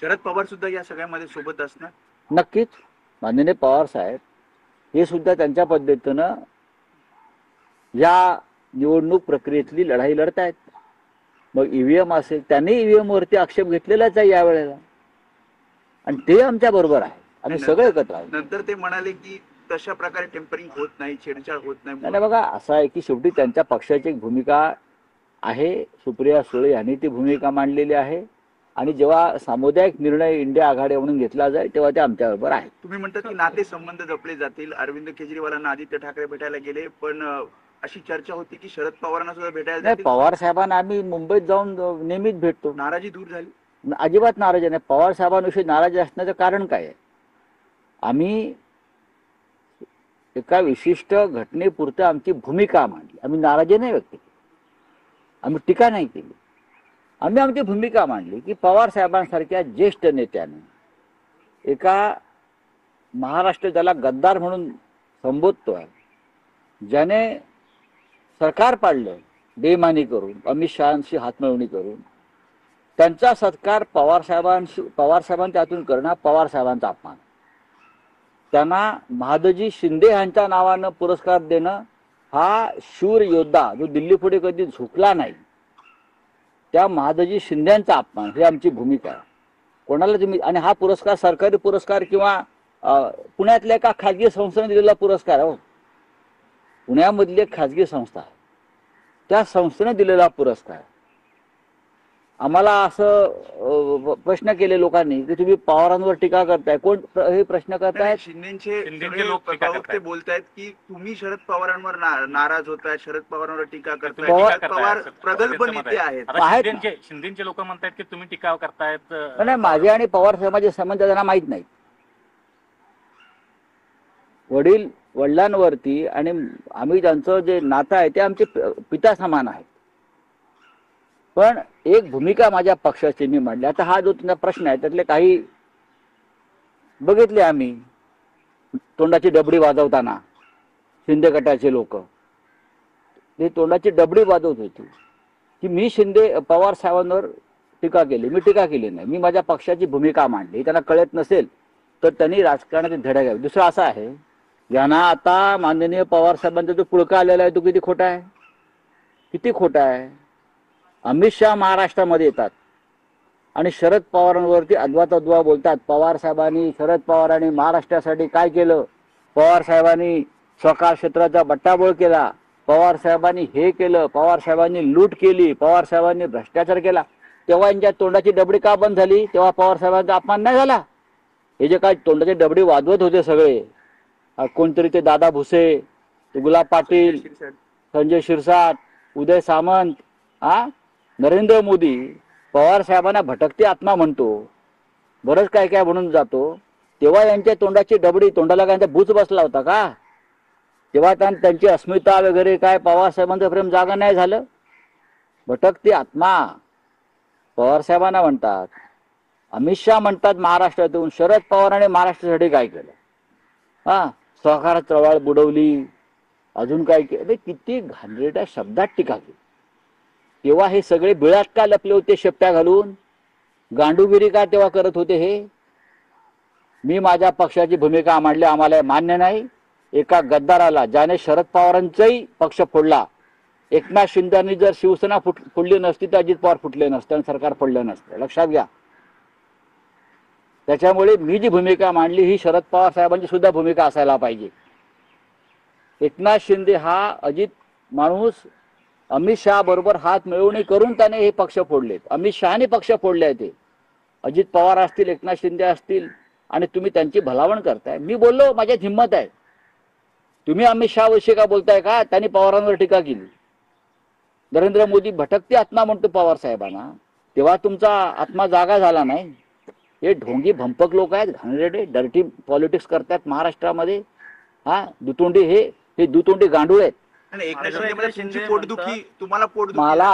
शरद पवार सुद्धा या सगळ्यामध्ये सोबत असणार? नक्कीच. माननीय पवार साहेब हे सुद्धा त्यांच्या पद्धतीनं या निवडणूक प्रक्रियेतली लढाई लढतायत. मग ईव्हीएम असेल, त्यांनी ईव्हीएम वरती आक्षेप घेतलेलाच आहे यावेळेला, आणि ते आमच्या बरोबर आहे. आम्ही सगळे एकत्र आहोत. नंतर ते म्हणाले की तशा प्रकारे टेम्परिंग होत नाही, छेडछाड होत नाही. नाही बघा, असं आहे की शेवटी त्यांच्या पक्षाची एक भूमिका आहे. सुप्रिया सुळे यांनी ती भूमिका मांडलेली आहे, आणि जेव्हा सामुदायिक निर्णय इंडिया आघाडी म्हणून घेतला जाईल तेव्हा ते आमच्याबरोबर आहे. तुम्ही म्हणतात की नाते संबंध जपले जातील. अरविंद केजरीवालांना आदित्य ठाकरे भेटायला गेले, पण अशी चर्चा होती की शरद पवारांना सुद्धा भेटायला नाही, पवार साहेबांना आम्ही मुंबईत जाऊन नेहमीच भेटतो. नाराजी दूर झाली? अजिबात नाराजी नाही. पवार साहेबांविषयी नाराजी असण्याचं कारण काय आहे? आम्ही एका विशिष्ट घटनेपुरतं आमची भूमिका मांडली. आम्ही नाराजी नाही व्यक्त केली, आम्ही टीका नाही केली. आम्ही आमची भूमिका मांडली की पवार साहेबांसारख्या ज्येष्ठ नेत्याने, एका महाराष्ट्र ज्याला गद्दार म्हणून संबोधतोय, ज्याने सरकार पाडलं बेईमानी करून, अमित शहांशी हातमिळवणी करून, त्यांचा सत्कार पवार साहेबांनी त्यातून करणं पवार साहेबांचा अपमान. त्यांना महादजी शिंदे यांच्या नावानं पुरस्कार देणं हा शूर योद्धा जो दिल्ली पुढे कधी झुकला नाही, त्या महादजी शिंदेचा अपमान, ही आमची भूमिका आहे. कोणाला तुम्ही, आणि हा पुरस्कार सरकारी पुरस्कार किंवा पुण्यातल्या एका खाजगी संस्थेने दिलेला पुरस्कार हो. पुण्यामधली एक खाजगी संस्था आहे, त्या संस्थेने दिलेला पुरस्कार. आम्हाला असं प्रश्न केले लोकांनी की तुम्ही पवारांवर टीका करताय. कोण हे प्रश्न करतायत? शिंदेचे लोक ते बोलतायत की तुम्ही शरद पवारांवर नाराज होताय, शरद पवारांवर टीका करताय. पवार प्रगल्भ नेते आहेत. शिंदेचे लोक म्हणतायत की तुम्ही टीका करतायत. नाही, माझे आणि पवार साहेबांचे संबंध त्यांना माहित नाही. वडिलांवरती आणि आम्ही त्यांचं जे नातं आहे ते आमचे पिता समान आहे. पण एक भूमिका माझ्या पक्षाची मी मांडली. आता हा जो तुमचा प्रश्न आहे त्यातले काही बघितले आम्ही, तोंडाची डबडी वाजवताना शिंदे गटाचे लोक, ते तोंडाची डबडी वाजवत होती की मी पवार साहेबांवर टीका केली. मी टीका केली नाही, मी माझ्या पक्षाची भूमिका मांडली. त्यांना कळत नसेल तर त्यांनी राजकारणाचे धडे घ्यावे. दुसरं असं आहे, यांना आता माननीय पवार साहेबांचा जो पुळका आलेला आहे तो किती खोटा आहे, किती खोटा आहे. अमित शहा महाराष्ट्रामध्ये येतात आणि शरद पवारांवरती अद्वा बोलतात. पवार साहेबांनी, शरद पवारांनी महाराष्ट्रासाठी काय केलं, पवार साहेबांनी सहकार क्षेत्राचा बट्टाबोळ केला, पवार साहेबांनी हे केलं, पवार साहेबांनी लूट केली, पवार साहेबांनी भ्रष्टाचार केला. तेव्हा यांच्या तोंडाची डबडी का बंद झाली? तेव्हा पवार साहेबांचा अपमान नाही झाला? हे जे काय तोंडाची डबडी वाजवत होते सगळे, कोणतरी ते दादा भुसे, गुलाब पाटील, संजय शिरसाट, उदय सामंत, नरेंद्र मोदी, पवार साहेबांना भटकती आत्मा म्हणतो, बरंच काय काय म्हणून जातो. तेव्हा यांच्या तोंडाची डबडी, तोंडाला काय भूच बसला होता का? तेव्हा त्यांची अस्मिता वगैरे काय पवार साहेबांचं प्रेम जागा नाही झालं? भटकती आत्मा पवार साहेबांना म्हणतात. अमित शहा म्हणतात महाराष्ट्रातून, शरद पवारांनी महाराष्ट्रासाठी काय केलं? सहकार चळवळ बुडवली, अजून काय केलं? किती घाणेरड्या शब्दात टीका केली. तेव्हा हे सगळे बिळात का लपले होते शेपट्या घालून? गांडूगिरी का तेव्हा करत होते? हे मी माझ्या पक्षाची भूमिका मांडली, आम्हाला मान्य नाही. एका गद्दाराला, ज्याने शरद पवारांचाही पक्ष फोडला, एकनाथ शिंदेनी जर शिवसेना फोडली नसती तर अजित पवार फुटले नसते आणि सरकार पडलं नसतं, लक्षात घ्या. त्याच्यामुळे मी जी भूमिका मांडली ही शरद पवार साहेबांची सुद्धा भूमिका असायला पाहिजे. एकनाथ शिंदे हा अजित माणूस अमित शहा बरोबर हात मिळवणी करून त्याने हे पक्ष फोडलेत. अमित शहाने पक्ष फोडले आहेत. अजित पवार असतील, एकनाथ शिंदे असतील, आणि तुम्ही त्यांची भलावण करताय. मी बोललो, माझ्यात हिंमत आहे. तुम्ही अमित शहा विषयी का बोलताय का? त्यांनी पवारांवर टीका केली. नरेंद्र मोदी भटकती आत्मा म्हणतो पवार साहेबांना, तेव्हा तुमचा आत्मा जागा झाला नाही. हे ढोंगी भंपक लोक आहेत, घाणेरडे, डर्टी पॉलिटिक्स करतात महाराष्ट्रामध्ये. दुतोंडी, हे दुतोंडी गांडूळ आहेत. एकनाथ शिंदे पोटदुखी, तुम्हाला पोटदुखी मला